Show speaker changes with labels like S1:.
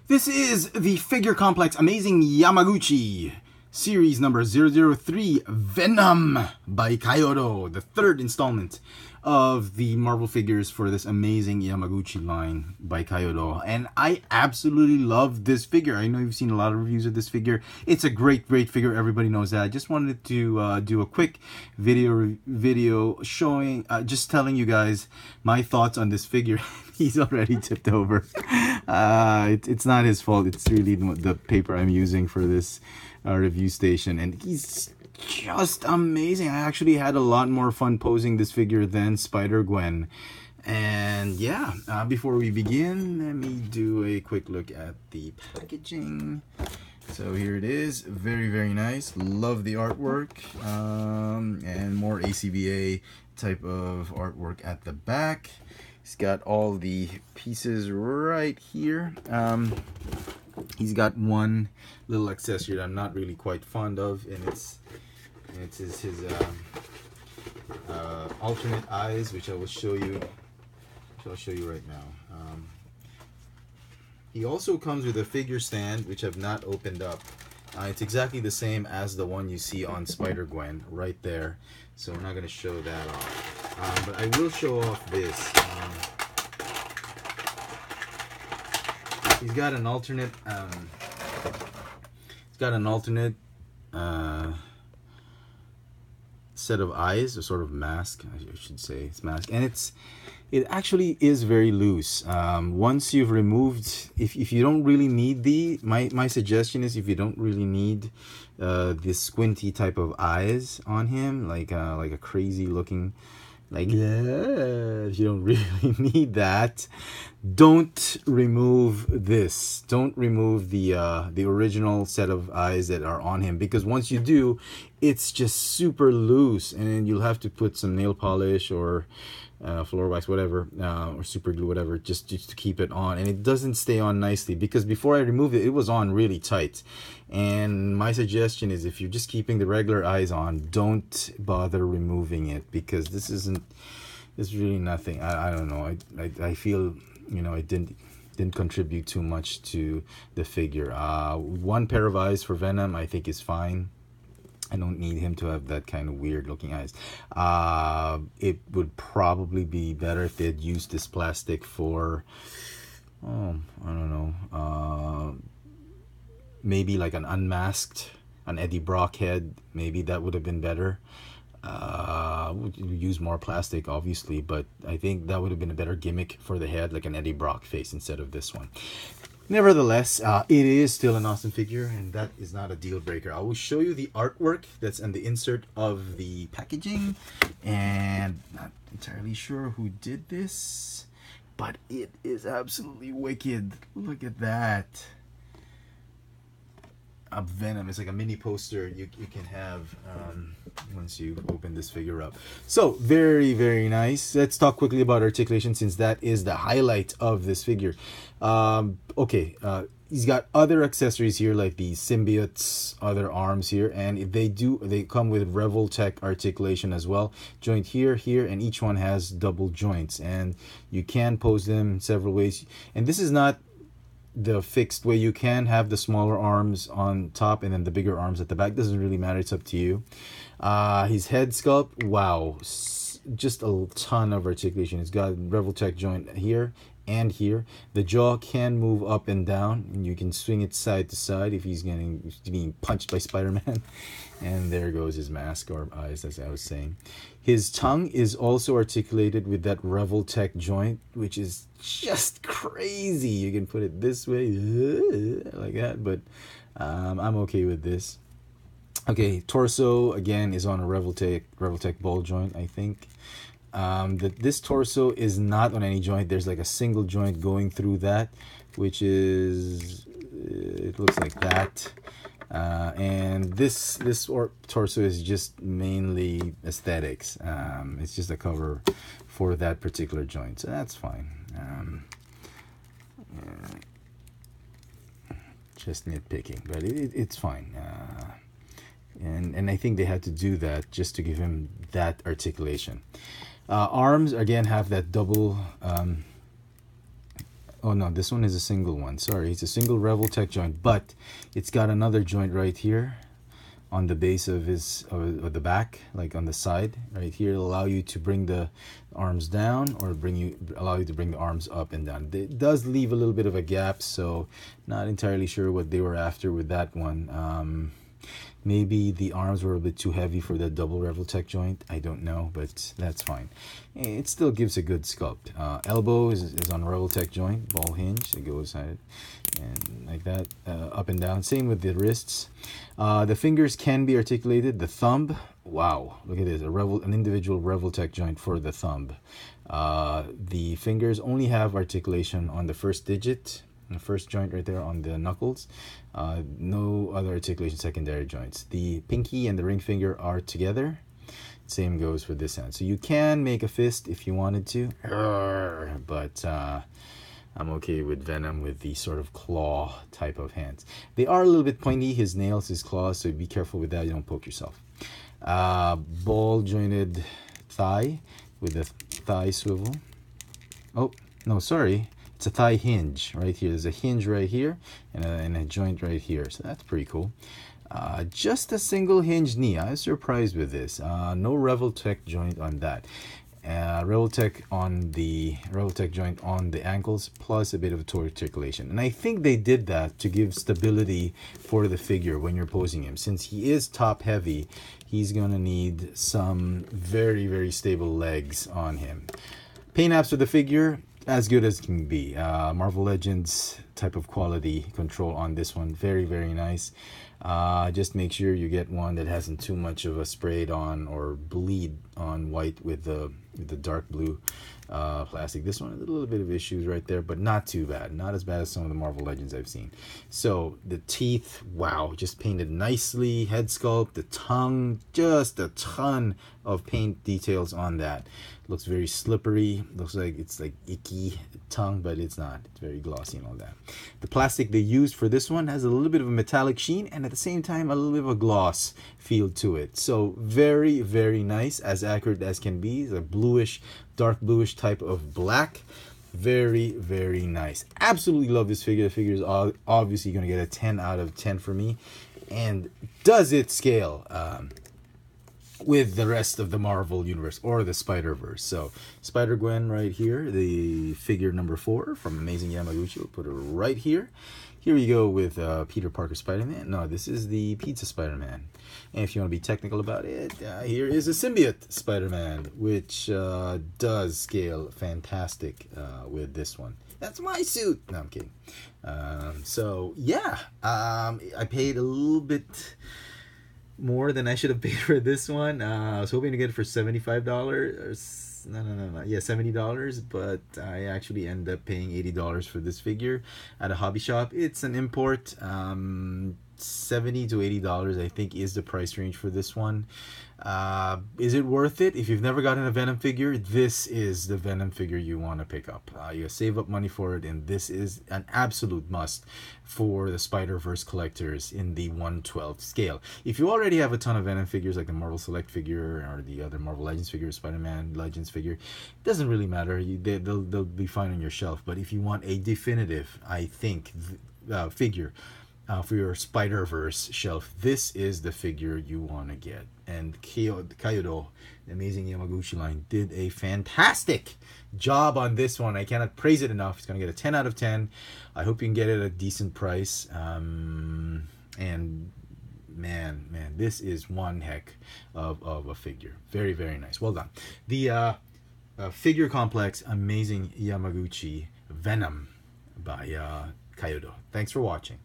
S1: This is the Figure Complex Amazing Yamaguchi series number 003 Venom by Kyoto, the third installment of the Marvel figures for this amazing Yamaguchi line by Kyoto. And I absolutely love this figure. I know you've seen a lot of reviews of this figure. It's a great figure. Everybody knows that. I just wanted to do a quick video showing, just telling you guys my thoughts on this figure. He's already tipped over. It's not his fault. It's really the paper I'm using for this review station, and he's just amazing. I actually had a lot more fun posing this figure than Spider-Gwen. And yeah, before we begin, let me do a quick look at the packaging. So here it is, very nice. Love the artwork, and more ACBA type of artwork at the back. He's got all the pieces right here. He's got one little accessory that I'm not really quite fond of, and it's his alternate eyes, which I will show you. I'll show you right now. He also comes with a figure stand, which I've not opened up. It's exactly the same as the one you see on Spider-Gwen right there. So we're not going to show that off. But I will show off this. He's got an alternate. Set of eyes, a sort of mask, I should say. It's mask, and it actually is very loose. Once you've removed, if you don't really need my suggestion is, if you don't really need this squinty type of eyes on him, like a crazy looking, like, if you don't really need that, don't remove this. Don't remove the original set of eyes that are on him, because once you do, it's just super loose, and you'll have to put some nail polish or floor wax, whatever, or super glue, whatever, just to keep it on, and it doesn't stay on nicely, because before I removed it, it was on really tight. And my suggestion is, if you're just keeping the regular eyes on, don't bother removing it, because this is really nothing. I don't know. I feel, you know, it didn't contribute too much to the figure. One pair of eyes for Venom I think is fine. I don't need him to have that kind of weird looking eyes. It would probably be better if they'd used this plastic for, I don't know, maybe like an unmasked, an Eddie Brock head. Maybe that would have been better. Use more plastic, obviously, but I think that would have been a better gimmick for the head, like an Eddie Brock face instead of this one. Nevertheless, it is still an awesome figure, and that is not a deal breaker. I will show you the artwork that's on the insert of the packaging, and not entirely sure who did this, but it is absolutely wicked. Look at that. A Venom. It's like a mini poster you can have once you open this figure up. So very nice. Let's talk quickly about articulation, since that is the highlight of this figure. He's got other accessories here, like the symbiotes, other arms here, and they come with Revoltech articulation as well. Joint here, and each one has double joints, and you can pose them in several ways. And this is not the fixed way. You can have the smaller arms on top and then the bigger arms at the back. Doesn't really matter, it's up to you. His head sculpt, wow, just a ton of articulation. It's got Revoltech joint here and here. The jaw can move up and down, and you can swing it side to side if he's being punched by Spider-Man. And there goes his mask, or eyes, as I was saying. His tongue is also articulated with that Revoltech joint, which is just crazy. You can put it this way, like that, but I'm okay with this. Okay, torso again is on a Revoltech ball joint, I think. This torso is not on any joint. There's like a single joint going through that, which is, it looks like that. And this torso is just mainly aesthetics. It's just a cover for that particular joint, so that's fine. Just nitpicking, but it's fine. And I think they had to do that just to give him that articulation. Arms again have that double Oh no, this one is a single one. Sorry, it's a single Revoltech joint, but it's got another joint right here on the base of his of the back, like on the side right here. It'll allow you to bring the arms down, or allow you to bring the arms up and down. It does leave a little bit of a gap, so not entirely sure what they were after with that one. Maybe the arms were a bit too heavy for the double Revoltech joint. I don't know, but that's fine. It still gives a good sculpt. Elbow is on Revoltech joint, ball hinge. It goes and like that, up and down. Same with the wrists. The fingers can be articulated. The thumb, wow, look at this, an individual Revoltech joint for the thumb. The fingers only have articulation on the first digit, the first joint right there on the knuckles. No other articulation secondary joints. The pinky and the ring finger are together. Same goes for this hand. So you can make a fist if you wanted to, but I'm okay with Venom with the sort of claw type of hands. They are a little bit pointy, his nails, his claws, so be careful with that, you don't poke yourself. Ball jointed thigh with the thigh swivel. Oh, no, sorry. It's a thigh hinge right here. There's a hinge right here and a joint right here. So that's pretty cool. Just a single hinge knee. I was surprised with this. No Revoltech joint on that. Revoltech joint on the ankles, plus a bit of toe articulation. And I think they did that to give stability for the figure when you're posing him. Since he is top heavy, he's going to need some very, very stable legs on him. Paint apps for the figure, as good as can be. Marvel Legends type of quality control on this one. Very, very nice. Just make sure you get one that hasn't too much of a sprayed on or bleed on white with the dark blue plastic. This one, a little bit of issues right there, but not too bad. Not as bad as some of the Marvel Legends I've seen. So the teeth, wow, just painted nicely. Head sculpt, the tongue, just a ton of paint details on that. Looks very slippery. Looks like it's like icky tongue, but it's not. It's very glossy and all that. The plastic they used for this one has a little bit of a metallic sheen and at the same time a little bit of a gloss feel to it. So very, very nice, as accurate as can be. It's a bluish, dark bluish type of black. Very, very nice. Absolutely love this figure. The figure is obviously going to get a 10 out of 10 for me. And does it scale with the rest of the Marvel Universe or the Spider-Verse. So Spider-Gwen right here, the figure number 4 from Amazing Yamaguchi. We'll put it right here. Here we go with Peter Parker Spider-Man. No, this is the Pizza Spider-Man. And if you want to be technical about it, here is a symbiote Spider-Man, which does scale fantastic with this one. That's my suit. No, I'm kidding. So yeah, I paid a little bit more than I should have paid for this one. I was hoping to get it for $75. No. Yeah, $70, but I actually ended up paying $80 for this figure at a hobby shop. It's an import. $70 to $80 I think is the price range for this one. Is it worth it? If you've never gotten a Venom figure, this is the Venom figure you want to pick up. You save up money for it, and this is an absolute must for the Spider-Verse collectors in the 1/12 scale. If you already have a ton of Venom figures, like the Marvel Select figure or the other Marvel Legends figure, Spider-Man Legends figure, it doesn't really matter. They'll be fine on your shelf. But if you want a definitive, I think, figure for your Spider-Verse shelf, this is the figure you want to get. And Kyoto, the Amazing Yamaguchi line, did a fantastic job on this one. I cannot praise it enough. It's going to get a 10 out of 10. I hope you can get it at a decent price. And man, this is one heck of a figure. Very, very nice. Well done. The figure complex, Amazing Yamaguchi Venom by Kyoto. Thanks for watching.